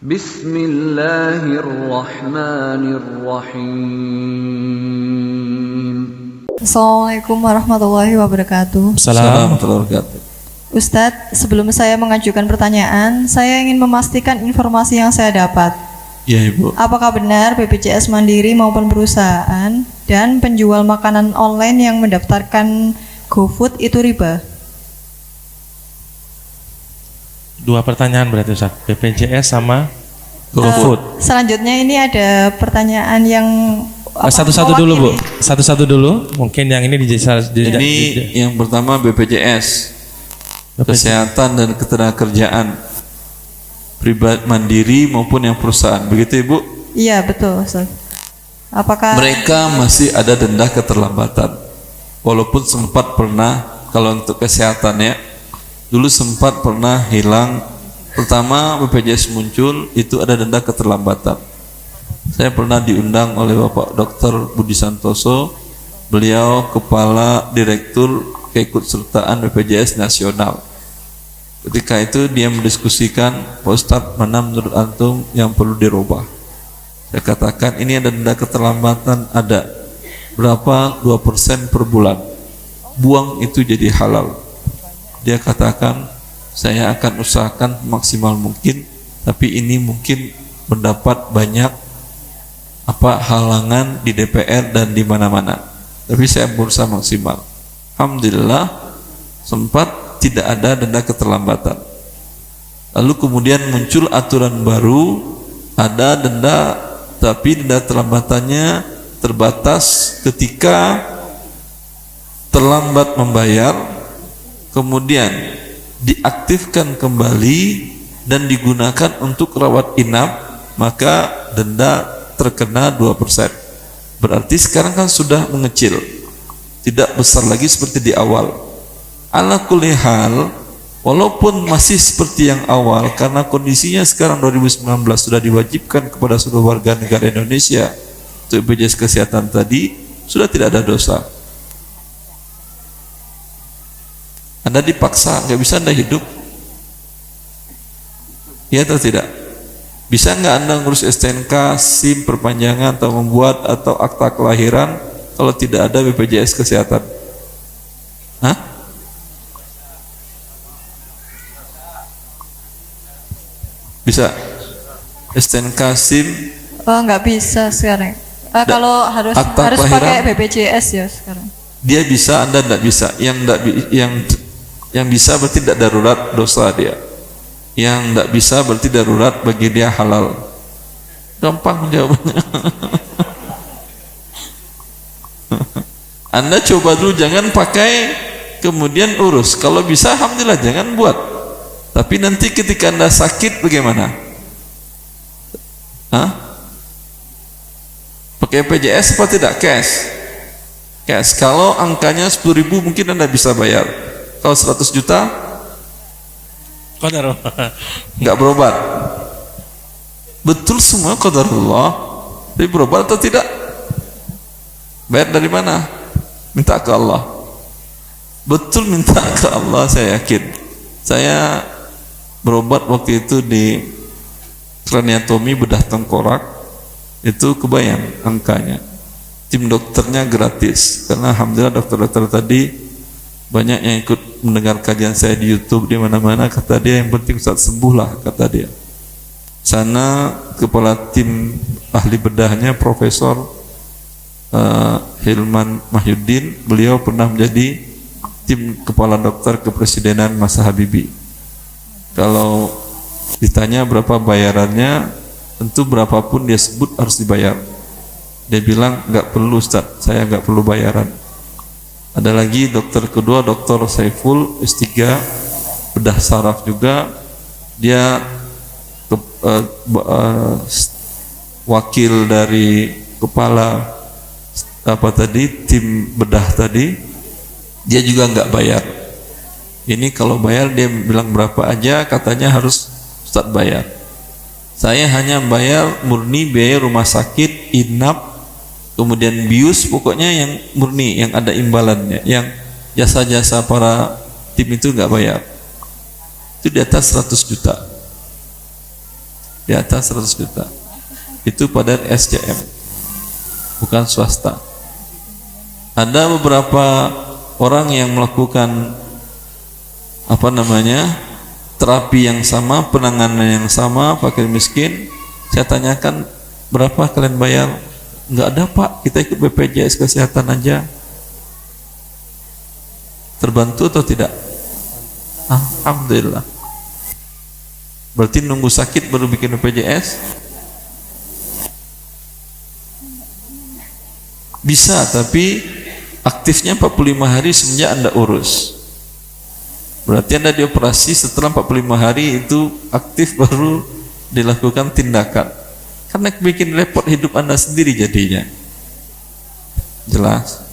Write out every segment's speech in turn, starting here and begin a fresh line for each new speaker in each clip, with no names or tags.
Bismillahirrahmanirrahim.
Assalamualaikum warahmatullahi wabarakatuh.
Assalamualaikum warahmatullahi wabarakatuh.
Ustadz, sebelum saya mengajukan pertanyaan, saya ingin memastikan informasi yang saya dapat.
Ya Ibu.
Apakah benar BPJS Mandiri maupun perusahaan dan penjual makanan online yang mendaftarkan GoFood itu riba?
Dua pertanyaan berarti Ustaz, BPJS sama GoFood.
Selanjutnya ini ada pertanyaan yang
Satu-satu dulu Bu, satu-satu dulu. Mungkin yang ini
Ini yang pertama BPJS, Kesehatan dan Ketenagakerjaan, pribadi mandiri maupun yang perusahaan, begitu Ibu?
Iya betul Ustaz. Apakah
Mereka masih ada denda keterlambatan, walaupun sempat pernah, kalau untuk kesehatan ya, dulu sempat pernah hilang. Pertama BPJS muncul itu ada denda keterlambatan. Saya pernah diundang oleh Bapak Dr. Budi Santoso, beliau kepala direktur keikutsertaan BPJS nasional. Ketika itu dia mendiskusikan, Pak Ustadz, mana menurut antum yang perlu dirubah? Saya katakan ini ada denda keterlambatan, ada berapa? 2% per bulan. Buang itu jadi halal. Dia katakan, saya akan usahakan maksimal mungkin, tapi ini mungkin mendapat banyak halangan di DPR dan di mana-mana. Tapi saya berusaha maksimal. Alhamdulillah sempat tidak ada denda keterlambatan. Lalu kemudian muncul aturan baru, ada denda, tapi denda keterlambatannya terbatas ketika terlambat membayar, kemudian diaktifkan kembali dan digunakan untuk rawat inap, maka denda terkena 2%. Berarti sekarang kan sudah mengecil, tidak besar lagi seperti di awal. Ala kulli hal, walaupun masih seperti yang awal, karena kondisinya sekarang 2019 sudah diwajibkan kepada seluruh warga negara Indonesia untuk BPJS Kesehatan tadi, sudah tidak ada dosa. Anda dipaksa, nggak bisa Anda hidup, ya atau tidak? Bisa nggak Anda ngurus STNK, SIM, perpanjangan, atau membuat atau akta kelahiran kalau tidak ada BPJS Kesehatan? Hah? Bisa? STNK, SIM?
Oh, nggak bisa sekarang. Kalau harus pakai BPJS ya sekarang.
Dia bisa, Anda tidak bisa. Yang bisa berarti tidak darurat, dosa dia. Yang tidak bisa berarti darurat, bagi dia halal. Gampang jawabannya. Anda coba dulu, jangan pakai kemudian urus. Kalau bisa alhamdulillah, jangan buat. Tapi nanti ketika Anda sakit bagaimana? Hah? Pakai BPJS apa tidak? Cash. Cash. Kalau angkanya 10.000 mungkin Anda bisa bayar. Kalau 100 juta nggak berobat. Betul semua qadarullah, tapi berobat atau tidak? Bayar dari mana? Minta ke Allah. Betul, minta ke Allah, saya yakin. Saya berobat waktu itu di kraniotomi bedah tengkorak, itu kebayang angkanya. Tim dokternya gratis, karena alhamdulillah dokter-dokter tadi banyak yang ikut mendengar kajian saya di YouTube, di mana-mana. Kata dia, yang penting Ustaz sembuhlah, kata dia. Sana kepala tim ahli bedahnya Profesor Hilman Mahyuddin, beliau pernah menjadi tim kepala dokter kepresidenan masa Habibie. Kalau ditanya berapa bayarannya, tentu berapapun dia sebut harus dibayar. Dia bilang, nggak perlu Ustaz, saya nggak perlu bayaran. Ada lagi dokter kedua, Dr. Saiful S3, bedah saraf juga. Dia wakil dari kepala tim bedah tadi. Dia juga nggak bayar. Ini kalau bayar dia bilang berapa aja, katanya harus Ustaz bayar. Saya hanya bayar murni biaya rumah sakit, inap, kemudian bius, pokoknya yang murni, yang ada imbalannya. Yang jasa-jasa para tim itu nggak bayar. Itu di atas 100 juta. di atas 100 juta. Itu pada SJM, bukan swasta. Ada beberapa orang yang melakukan terapi yang sama, penanganan yang sama, fakir miskin. Saya tanyakan, berapa kalian bayar? Enggak ada Pak, kita ikut BPJS kesehatan aja. Terbantu atau tidak? Alhamdulillah. Berarti nunggu sakit baru bikin BPJS? Bisa, tapi aktifnya 45 hari semenjak Anda urus. Berarti Anda dioperasi setelah 45 hari itu aktif baru dilakukan tindakan. Karena bikin repot hidup Anda sendiri jadinya. Jelas?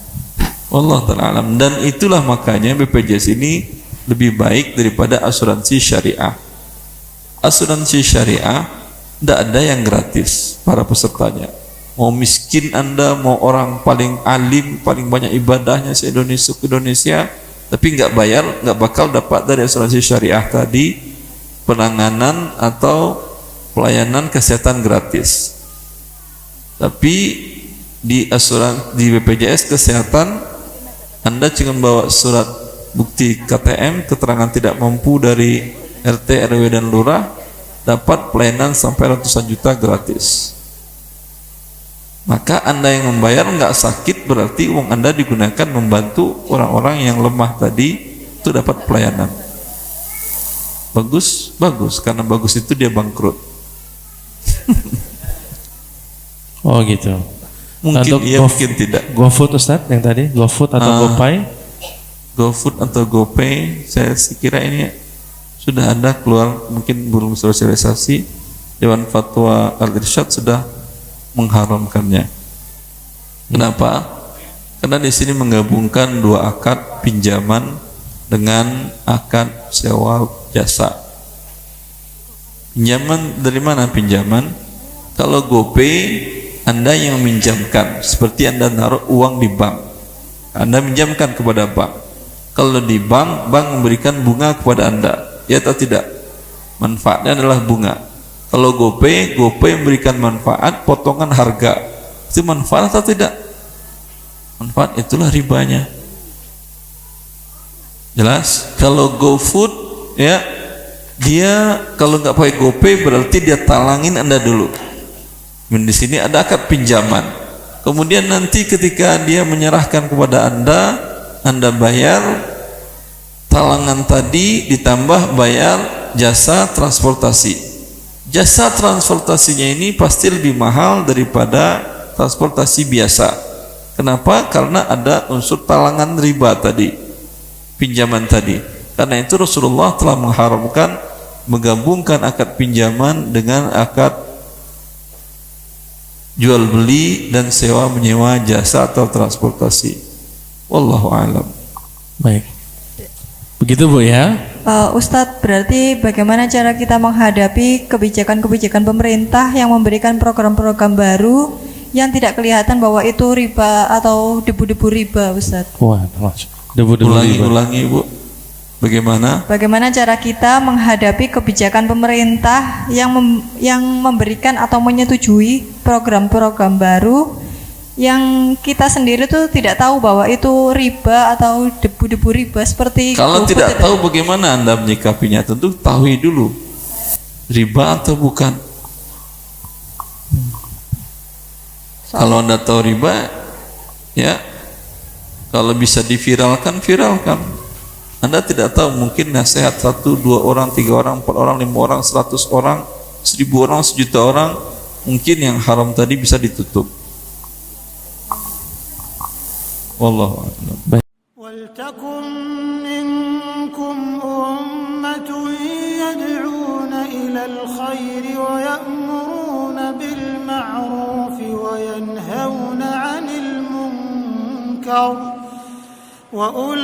Wallahu ta'ala alam. Dan itulah makanya BPJS ini lebih baik daripada asuransi syariah. Asuransi syariah tidak ada yang gratis para pesertanya. Mau miskin Anda, mau orang paling alim, paling banyak ibadahnya se-Indonesia, tapi nggak bayar, nggak bakal dapat dari asuransi syariah tadi penanganan atau pelayanan kesehatan gratis. Tapi di BPJS kesehatan Anda cuma bawa surat bukti KTM, keterangan tidak mampu dari RT, RW dan lurah, dapat pelayanan sampai ratusan juta gratis. Maka Anda yang membayar nggak sakit, berarti uang Anda digunakan membantu orang-orang yang lemah tadi itu dapat pelayanan. Bagus, karena bagus itu dia bangkrut.
Oh gitu.
Mungkin iya, mungkin tidak.
GoFood Ustadz yang tadi, GoFood atau GoPay?
GoFood atau GoPay, saya kira ini sudah ada keluar, mungkin belum sosialisasi. Dewan Fatwa Al-Irsyad sudah mengharamkannya. Kenapa? Karena di sini menggabungkan dua akad pinjaman dengan akad sewa jasa. Pinjaman dari mana pinjaman? Kalau GoPay, Anda yang meminjamkan, seperti Anda naruh uang di bank, Anda minjamkan kepada bank. Kalau di bank, bank memberikan bunga kepada Anda, ya atau tidak? Manfaatnya adalah bunga. Kalau GoPay memberikan manfaat, potongan harga. Itu manfaat atau tidak? Manfaat, itulah ribanya. Jelas? Kalau GoFood, ya, dia kalau nggak pakai GoPay berarti dia talangin Anda dulu. Di sini ada akad pinjaman. Kemudian nanti ketika dia menyerahkan kepada Anda bayar talangan tadi ditambah bayar jasa transportasi. Jasa transportasinya ini pasti lebih mahal daripada transportasi biasa. Kenapa? Karena ada unsur talangan riba tadi, pinjaman tadi. Karena itu Rasulullah telah mengharamkan menggabungkan akad pinjaman dengan akad jual beli dan sewa menyewa jasa atau transportasi. Wallahu a'lam.
Baik. Begitu Bu ya.
Ustadz, berarti bagaimana cara kita menghadapi kebijakan-kebijakan pemerintah yang memberikan program-program baru yang tidak kelihatan bahwa itu riba atau debu-debu riba, Ustadz?
Wah, debu-debu riba.
Ulangi Bu. Bagaimana
cara kita menghadapi kebijakan pemerintah yang memberikan atau menyetujui program-program baru yang kita sendiri tuh tidak tahu bahwa itu riba atau debu-debu riba seperti
kalau tidak tahu bagaimana Anda menyikapinya? Tentu tahui dulu riba atau bukan. Kalau Anda tahu riba, ya, kalau bisa diviralkan, viralkan. Anda tidak tahu, mungkin nasihat 1, 2 orang, 3 orang, 4 orang, 5 orang, 100 orang, 1000 orang, 1 juta orang, mungkin yang haram tadi bisa ditutup. Wallahu a'lam.
Waltakum minkum ummatun yad'una ila al-khair wa ya'muruna bil ma'ruf wa yanhauna 'anil munkar وأولئك